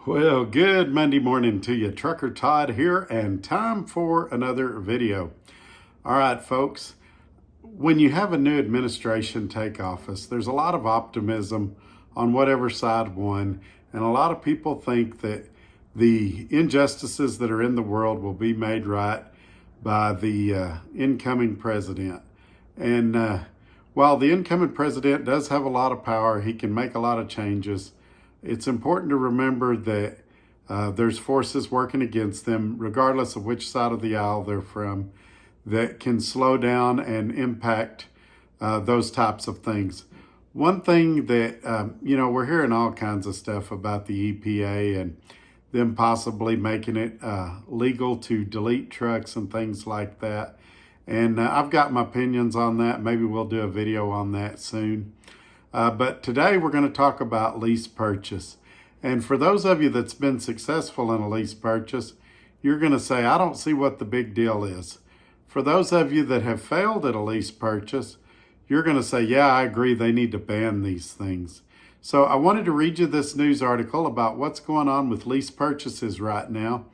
Well, good Monday morning to you. Trucker Todd here, and time for another video. All right, folks, when you have a new administration take office, there's a lot of optimism on whatever side won, and a lot of people think that the injustices that are in the world will be made right by the incoming president. And while the incoming president does have a lot of power, he can make a lot of changes. It's important to remember that there's forces working against them, regardless of which side of the aisle they're from, that can slow down and impact those types of things. One thing that, we're hearing all kinds of stuff about the EPA and them possibly making it legal to delete trucks and things like that. And I've got my opinions on that. Maybe we'll do a video on that soon. But today we're going to talk about lease purchase. And for those of you that's been successful in a lease purchase, you're going to say, I don't see what the big deal is. For those of you that have failed at a lease purchase, you're going to say, yeah, I agree, they need to ban these things. So I wanted to read you this news article about what's going on with lease purchases right now.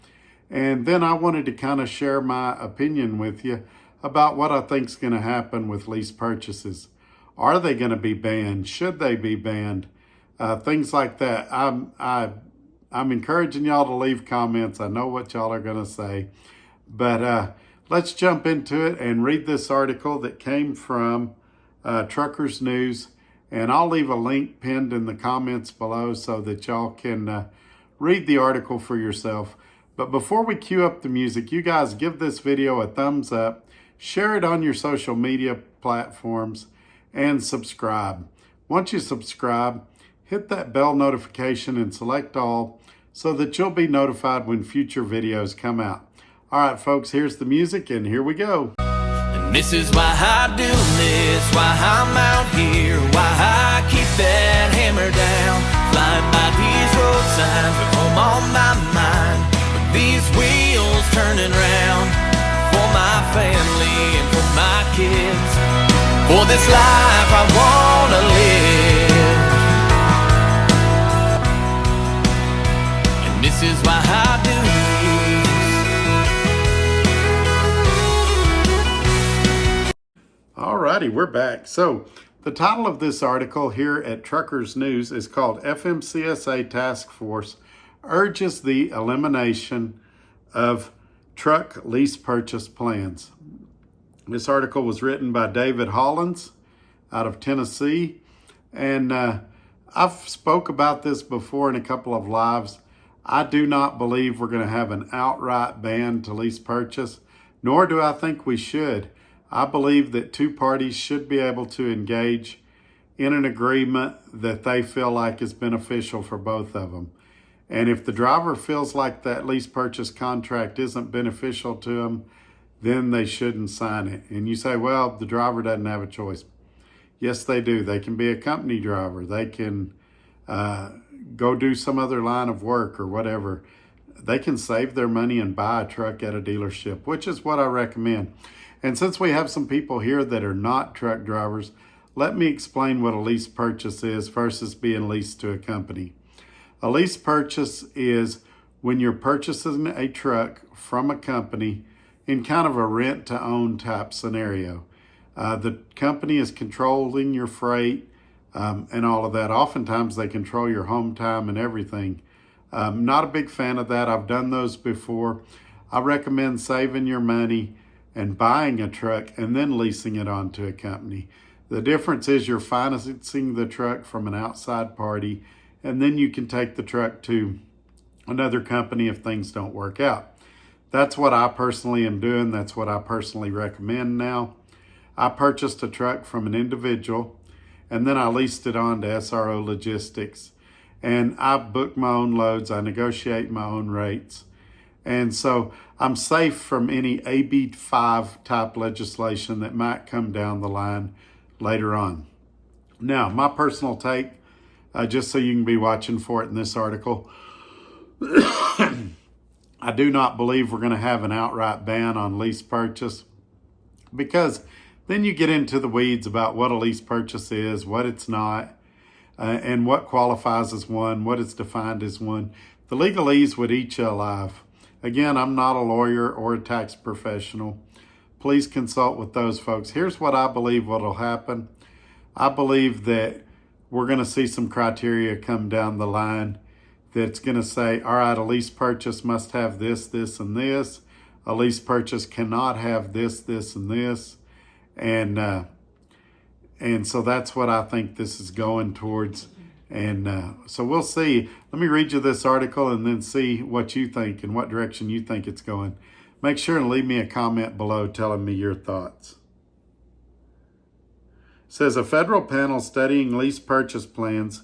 And then I wanted to kind of share my opinion with you about what I think is going to happen with lease purchases. Are they going to be banned? Should they be banned? Things like that. I'm encouraging y'all to leave comments. I know what y'all are going to say. But let's jump into it and read this article that came from Truckers News. And I'll leave a link pinned in the comments below so that y'all can read the article for yourself. But before we cue up the music, you guys give this video a thumbs up, share it on your social media platforms, and subscribe. Once you subscribe, hit that bell notification and select all so that you'll be notified when future videos come out. All right, folks, here's the music, and here we go. And this is why I do this, why I'm out here, why I keep that hammer down, flying by these road signs with home on my mind, with these wheels turning round for my family and for my kids. For this life I wanna live, and this is why I do this. Alrighty, we're back. So the title of this article here at Truckers News is called FMCSA Task Force Urges the Elimination of Truck Lease Purchase Plans. This article was written by David Hollins out of Tennessee. And I've spoke about this before in a couple of lives. I do not believe we're going to have an outright ban to lease purchase, nor do I think we should. I believe that two parties should be able to engage in an agreement that they feel like is beneficial for both of them. And if the driver feels like that lease purchase contract isn't beneficial to them, then they shouldn't sign it. And you say, well, the driver doesn't have a choice. Yes, they do. They can be a company driver. They can go do some other line of work or whatever. They can save their money and buy a truck at a dealership, which is what I recommend. And since we have some people here that are not truck drivers, let me explain what a lease purchase is versus being leased to a company. A lease purchase is when you're purchasing a truck from a company in kind of a rent-to-own type scenario. The company is controlling your freight and all of that. Oftentimes they control your home time and everything. Not a big fan of that. I've done those before. I recommend saving your money and buying a truck and then leasing it onto a company. The difference is you're financing the truck from an outside party, and then you can take the truck to another company if things don't work out. That's what I personally am doing. That's what I personally recommend now. I purchased a truck from an individual, and then I leased it on to SRO Logistics. And I book my own loads. I negotiate my own rates. And so I'm safe from any AB5 type legislation that might come down the line later on. Now, my personal take, just so you can be watching for it in this article, I do not believe we're going to have an outright ban on lease purchase, because then you get into the weeds about what a lease purchase is, what it's not. and what qualifies as one, what is defined as one. The legalese would eat you alive. Again, I'm not a lawyer or a tax professional. Please consult with those folks. Here's what I believe what'll happen. I believe that we're going to see some criteria come down the line that's going to say, all right, a lease purchase must have this, this, and this. A lease purchase cannot have this, this, and this. And so that's what I think this is going towards. And so we'll see. Let me read you this article and then see what you think and what direction you think it's going. Make sure and leave me a comment below telling me your thoughts. It says a federal panel studying lease purchase plans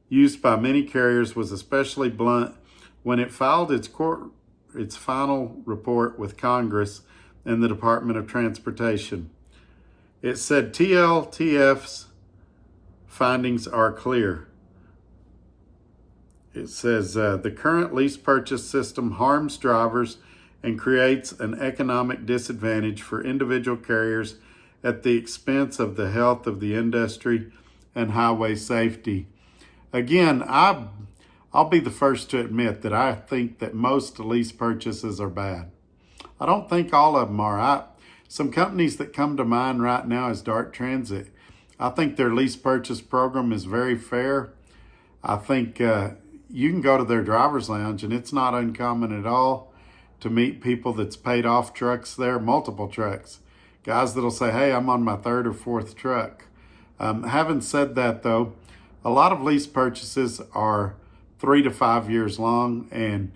used by many carriers was especially blunt when it filed its final report with Congress and the Department of Transportation. It said TLTF's findings are clear. It says the current lease purchase system harms drivers and creates an economic disadvantage for individual carriers at the expense of the health of the industry and highway safety. Again, I'll be the first to admit that I think that most lease purchases are bad. I don't think all of them are. Some companies that come to mind right now is Dart Transit. I think their lease purchase program is very fair. I think you can go to their driver's lounge and it's not uncommon at all to meet people that's paid off trucks there, multiple trucks. Guys that'll say, hey, I'm on my third or fourth truck. Having said that though, a lot of lease purchases are 3 to 5 years long, and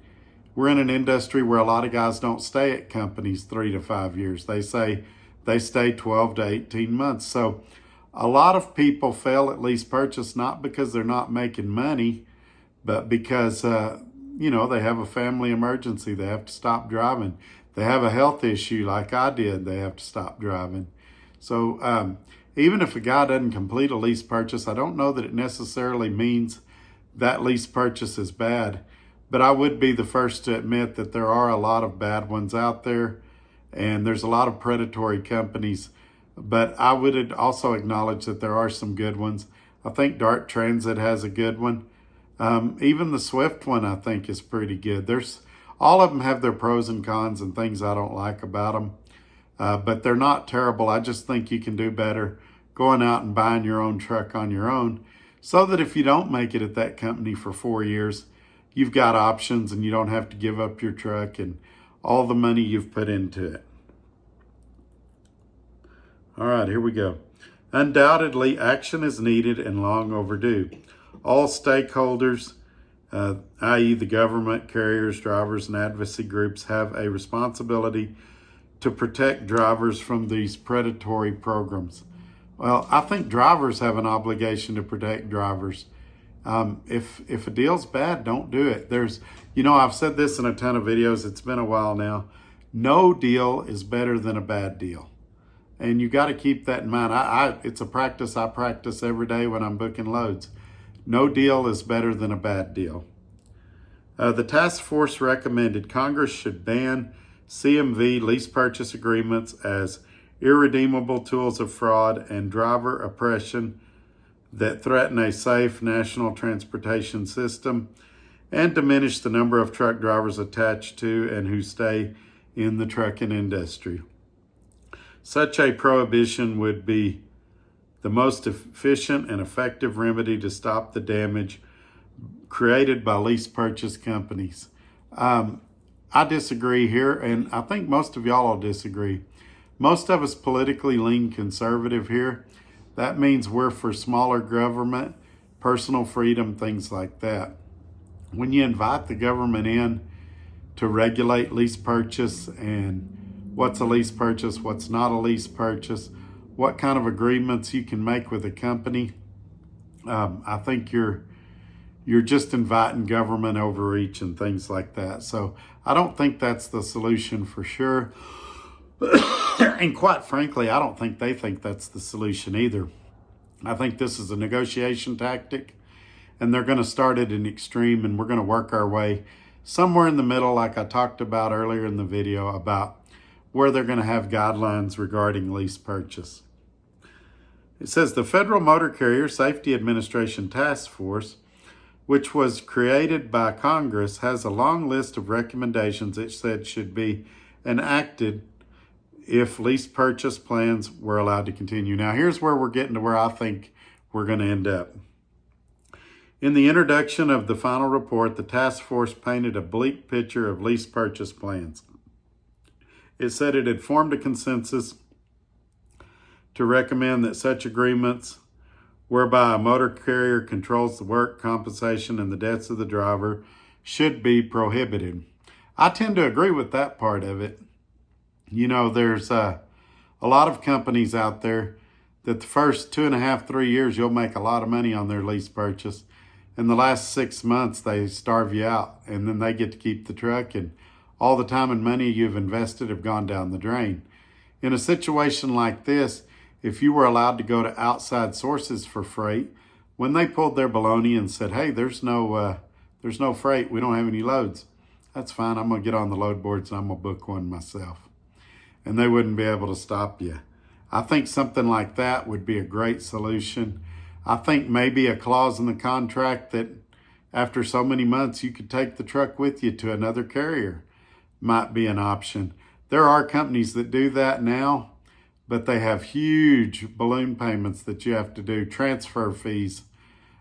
we're in an industry where a lot of guys don't stay at companies 3 to 5 years. They say they stay 12 to 18 months. So a lot of people fail at lease purchase, not because they're not making money, but because, they have a family emergency. They have to stop driving. They have a health issue like I did. They have to stop driving. So even if a guy doesn't complete a lease purchase, I don't know that it necessarily means that lease purchase is bad. But I would be the first to admit that there are a lot of bad ones out there, and there's a lot of predatory companies. But I would also acknowledge that there are some good ones. I think Dart Transit has a good one. Even the Swift one, I think, is pretty good. All of them have their pros and cons and things I don't like about them, but they're not terrible. I just think you can do better going out and buying your own truck on your own, so that if you don't make it at that company for 4 years, you've got options and you don't have to give up your truck and all the money you've put into it. All right, here we go. Undoubtedly, action is needed and long overdue. All stakeholders, i.e. the government, carriers, drivers, and advocacy groups, have a responsibility to protect drivers from these predatory programs. Well, I think drivers have an obligation to protect drivers. If a deal's bad, don't do it. I've said this in a ton of videos. It's been a while now. No deal is better than a bad deal. And you got to keep that in mind. It's a practice I practice every day when I'm booking loads. No deal is better than a bad deal. The task force recommended Congress should ban CMV lease purchase agreements as irredeemable tools of fraud and driver oppression that threaten a safe national transportation system and diminish the number of truck drivers attached to and who stay in the trucking industry. Such a prohibition would be the most efficient and effective remedy to stop the damage created by lease purchase companies. I disagree here, and I think most of y'all will disagree. Most of us politically lean conservative here. That means we're for smaller government, personal freedom, things like that. When you invite the government in to regulate lease purchase and what's a lease purchase, what's not a lease purchase, what kind of agreements you can make with a company, I think you're just inviting government overreach and things like that. So I don't think that's the solution for sure. And quite frankly, I don't think they think that's the solution either. I think this is a negotiation tactic, and they're going to start at an extreme, and we're going to work our way somewhere in the middle, like I talked about earlier in the video, about where they're going to have guidelines regarding lease purchase. It says the Federal Motor Carrier Safety Administration Task Force, which was created by Congress, has a long list of recommendations it said should be enacted if lease purchase plans were allowed to continue. Now, here's where we're getting to where I think we're going to end up. In the introduction of the final report, the task force painted a bleak picture of lease purchase plans. It said it had formed a consensus to recommend that such agreements whereby a motor carrier controls the work, compensation, and the debts of the driver should be prohibited. I tend to agree with that part of it. You know, there's a lot of companies out there that the first 2.5, 3 years, you'll make a lot of money on their lease purchase. In the last 6 months, they starve you out, and then they get to keep the truck, and all the time and money you've invested have gone down the drain. In a situation like this, if you were allowed to go to outside sources for freight, when they pulled their baloney and said, hey, there's no freight, we don't have any loads, that's fine, I'm going to get on the load boards and I'm going to book one myself. And they wouldn't be able to stop you. I think something like that would be a great solution. I think maybe a clause in the contract that after so many months you could take the truck with you to another carrier might be an option. There are companies that do that now, but they have huge balloon payments that you have to do, transfer fees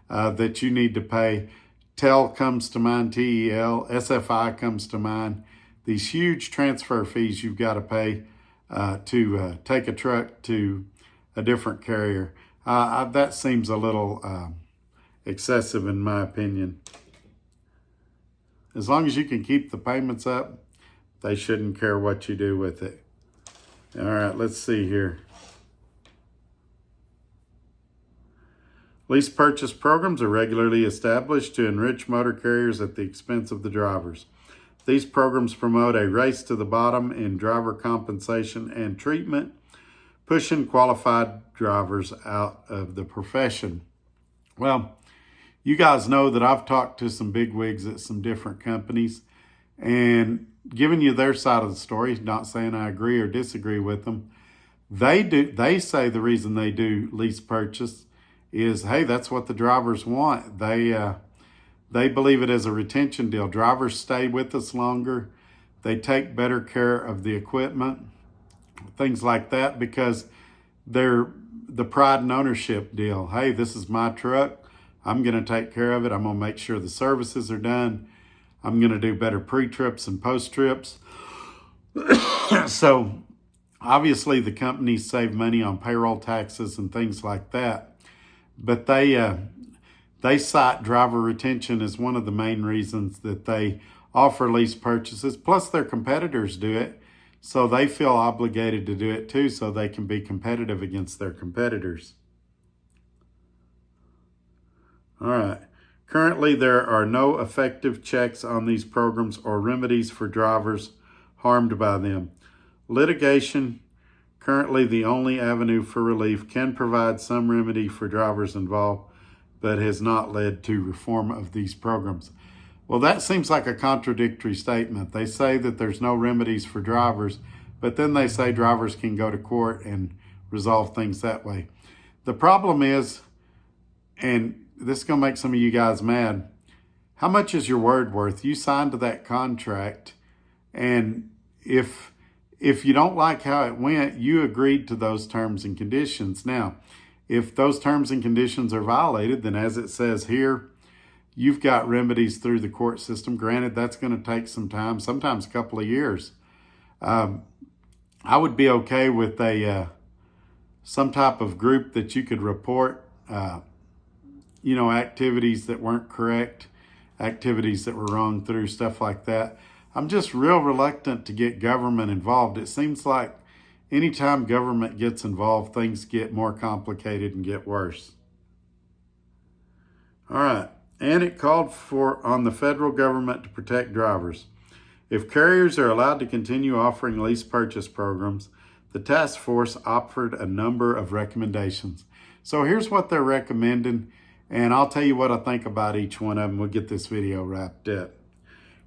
that you need to pay. TEL comes to mind, TEL, SFI comes to mind. These huge transfer fees you've got to pay to take a truck to a different carrier. That seems a little excessive in my opinion. As long as you can keep the payments up, they shouldn't care what you do with it. All right, let's see here. Lease purchase programs are regularly established to enrich motor carriers at the expense of the drivers. These programs promote a race to the bottom in driver compensation and treatment, pushing qualified drivers out of the profession. Well, you guys know that I've talked to some bigwigs at some different companies and giving you their side of the story, not saying I agree or disagree with them. They say the reason they do lease purchase is, hey, that's what the drivers want. They believe it as a retention deal. Drivers stay with us longer. They take better care of the equipment, things like that, because they're the pride and ownership deal. Hey, this is my truck. I'm going to take care of it. I'm going to make sure the services are done. I'm going to do better pre-trips and post-trips. So obviously the companies save money on payroll taxes and things like that. But they cite driver retention as one of the main reasons that they offer lease purchases. Plus their competitors do it. So they feel obligated to do it too, so they can be competitive against their competitors. All right. Currently, there are no effective checks on these programs or remedies for drivers harmed by them. Litigation, currently the only avenue for relief, can provide some remedy for drivers involved, but has not led to reform of these programs. Well, that seems like a contradictory statement. They say that there's no remedies for drivers, but then they say drivers can go to court and resolve things that way. The problem is, and this is going to make some of you guys mad, how much is your word worth? You signed to that contract, and if you don't like how it went, you agreed to those terms and conditions. Now, if those terms and conditions are violated, then as it says here, you've got remedies through the court system. Granted, that's going to take some time, sometimes a couple of years. I would be okay with some type of group that you could report activities that weren't correct, activities that were wrong through, stuff like that. I'm just real reluctant to get government involved. It seems like anytime government gets involved, things get more complicated and get worse. All right. And it called on the federal government to protect drivers. If carriers are allowed to continue offering lease purchase programs, the task force offered a number of recommendations. So here's what they're recommending, and I'll tell you what I think about each one of them. We'll get this video wrapped up.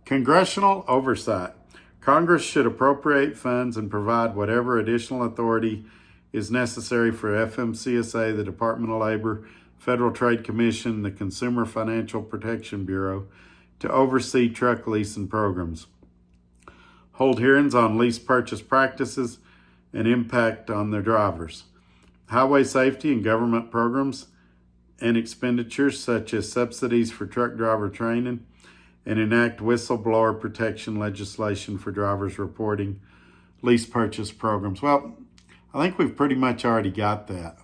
Congressional oversight. Congress should appropriate funds and provide whatever additional authority is necessary for FMCSA, the Department of Labor, Federal Trade Commission, the Consumer Financial Protection Bureau to oversee truck leasing programs, hold hearings on lease purchase practices and impact on their drivers, highway safety and government programs and expenditures such as subsidies for truck driver training, and enact whistleblower protection legislation for drivers reporting lease purchase programs. Well, I think we've pretty much already got that.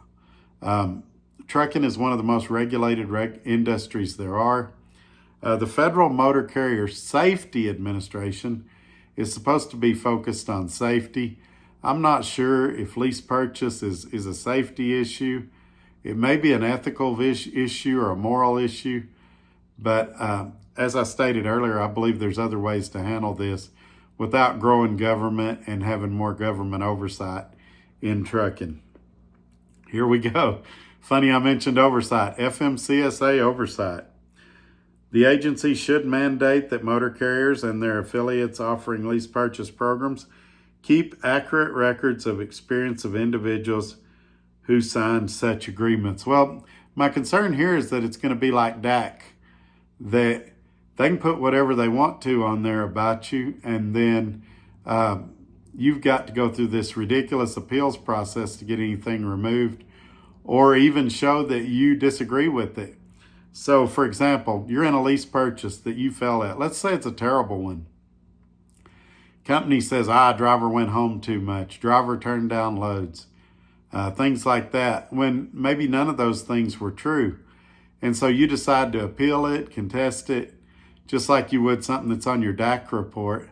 Trucking is one of the most regulated industries there are. The Federal Motor Carrier Safety Administration is supposed to be focused on safety. I'm not sure if lease purchase is a safety issue. It may be an ethical issue or a moral issue, but as I stated earlier, I believe there's other ways to handle this without growing government and having more government oversight in trucking. Here we go. Funny I mentioned oversight. FMCSA oversight. The agency should mandate that motor carriers and their affiliates offering lease purchase programs keep accurate records of experience of individuals who signed such agreements. Well, my concern here is that it's going to be like DAC, that they can put whatever they want to on there about you, and then you've got to go through this ridiculous appeals process to get anything removed or even show that you disagree with it. So, for example, you're in a lease purchase that you fell at. Let's say it's a terrible one. Company says, driver went home too much. Driver turned down loads. Things like that, when maybe none of those things were true. And so you decide to appeal it, contest it, just like you would something that's on your DAC report.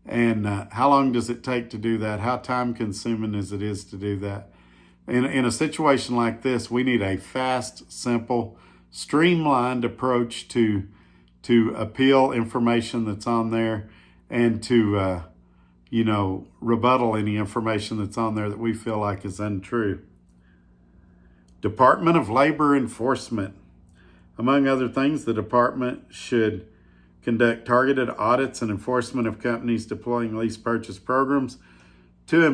And how long does it take to do that? How time consuming is to do that? In a situation like this, we need a fast, simple, streamlined approach to appeal information that's on there and to rebuttal any information that's on there that we feel like is untrue. Department of Labor Enforcement. Among other things, the department should conduct targeted audits and enforcement of companies deploying lease purchase programs to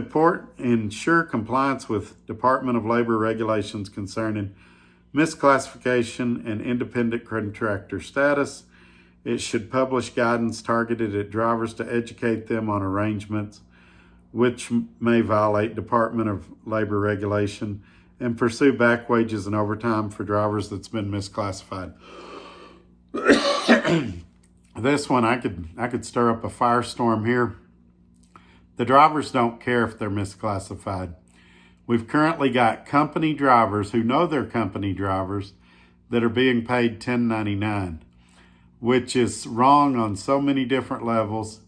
ensure compliance with Department of Labor regulations concerning misclassification and independent contractor status. It should publish guidance targeted at drivers to educate them on arrangements which may violate Department of Labor regulation and pursue back wages and overtime for drivers that's been misclassified. This one, I could stir up a firestorm here. The drivers don't care if they're misclassified. We've currently got company drivers who know they're company drivers that are being paid $10.99, which is wrong on so many different levels.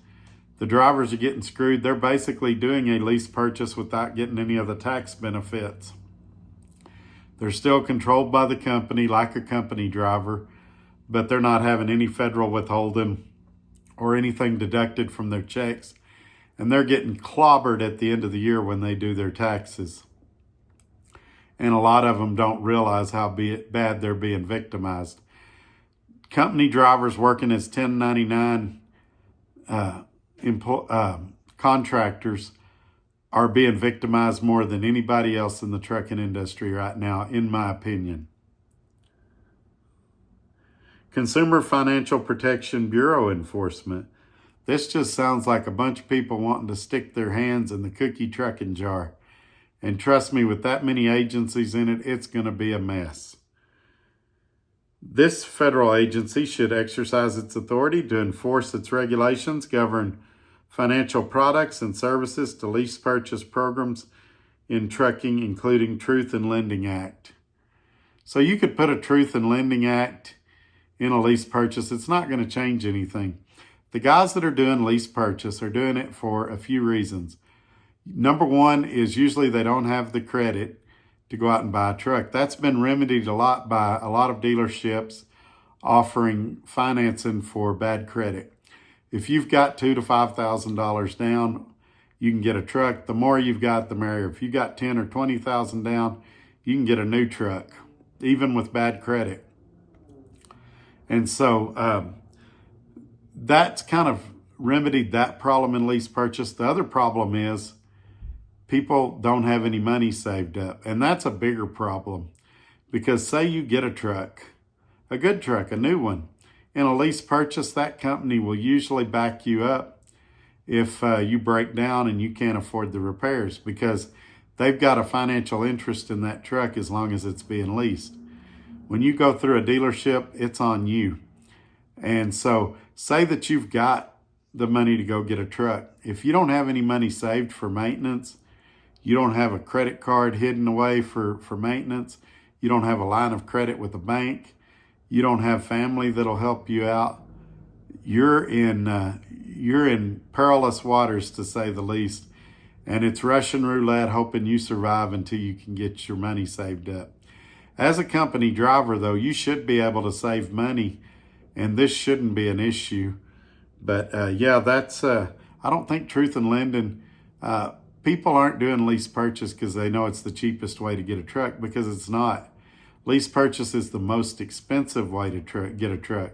The drivers are getting screwed. They're basically doing a lease purchase without getting any of the tax benefits. They're still controlled by the company like a company driver, but they're not having any federal withholding or anything deducted from their checks. And they're getting clobbered at the end of the year when they do their taxes. And a lot of them don't realize how bad they're being victimized. Company drivers working as 1099 contractors are being victimized more than anybody else in the trucking industry right now, in my opinion. Consumer Financial Protection Bureau enforcement. This just sounds like a bunch of people wanting to stick their hands in the cookie trucking jar. And trust me, with that many agencies in it, it's going to be a mess. This federal agency should exercise its authority to enforce its regulations, govern financial products and services to lease purchase programs in trucking, including Truth in Lending Act. So you could put a Truth in Lending Act in a lease purchase. It's not going to change anything. The guys that are doing lease purchase are doing it for a few reasons. Number one is usually they don't have the credit to go out and buy a truck. That's been remedied a lot by a lot of dealerships offering financing for bad credit. If you've got $2,000 to $5,000 down, you can get a truck. The more you've got, the merrier. If you got $10,000 or $20,000 down, you can get a new truck, even with bad credit. And so that's kind of remedied that problem in lease purchase. The other problem is people don't have any money saved up. And that's a bigger problem, because say you get a truck, a good truck, a new one, in a lease purchase, that company will usually back you up if you break down and you can't afford the repairs, because they've got a financial interest in that truck as long as it's being leased. When you go through a dealership, it's on you. And so say that you've got the money to go get a truck. If you don't have any money saved for maintenance, you don't have a credit card hidden away for maintenance, you don't have a line of credit with a bank, you don't have family that'll help you out, you're in perilous waters, to say the least. And it's Russian roulette, hoping you survive until you can get your money saved up. As a company driver, though, you should be able to save money, and this shouldn't be an issue. But yeah, that's I don't think Truth in Lending, people aren't doing lease purchase because they know it's the cheapest way to get a truck, because it's not. Lease purchase is the most expensive way to get a truck,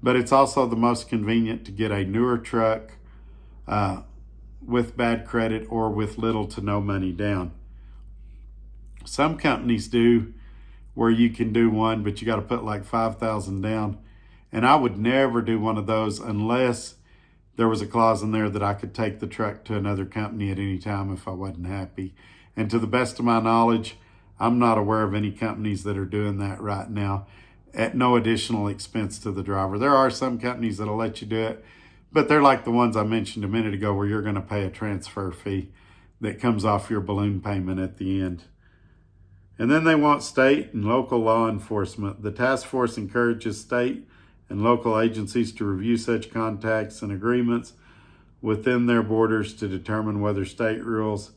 but it's also the most convenient to get a newer truck with bad credit or with little to no money down. Some companies do where you can do one, but you got to put like $5,000 down. And I would never do one of those unless there was a clause in there that I could take the truck to another company at any time if I wasn't happy. And to the best of my knowledge, I'm not aware of any companies that are doing that right now at no additional expense to the driver. There are some companies that'll let you do it, but they're like the ones I mentioned a minute ago, where you're going to pay a transfer fee that comes off your balloon payment at the end. And then they want state and local law enforcement. The task force encourages state and local agencies to review such contacts and agreements within their borders to determine whether state rules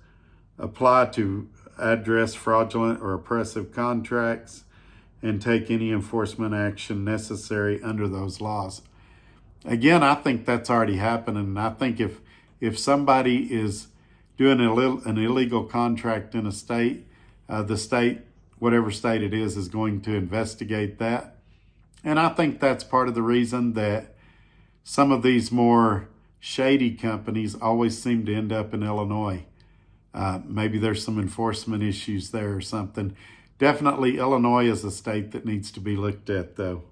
apply to address fraudulent or oppressive contracts and take any enforcement action necessary under those laws. Again, I think that's already happening. And I think if somebody is doing an illegal contract in a state, the state, whatever state it is going to investigate that. And I think that's part of the reason that some of these more shady companies always seem to end up in Illinois. Maybe there's some enforcement issues there or something. Definitely Illinois is a state that needs to be looked at, though.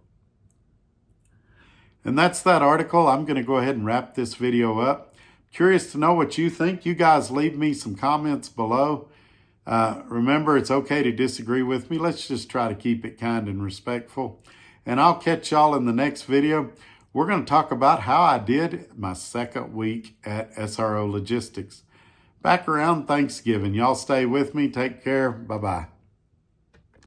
And that's that article. I'm going to go ahead and wrap this video up. Curious to know what you think. You guys leave me some comments below. Remember, it's okay to disagree with me. Let's just try to keep it kind and respectful. And I'll catch y'all in the next video. We're going to talk about how I did my second week at SRO Logistics. Back around Thanksgiving. Y'all stay with me. Take care. Bye-bye.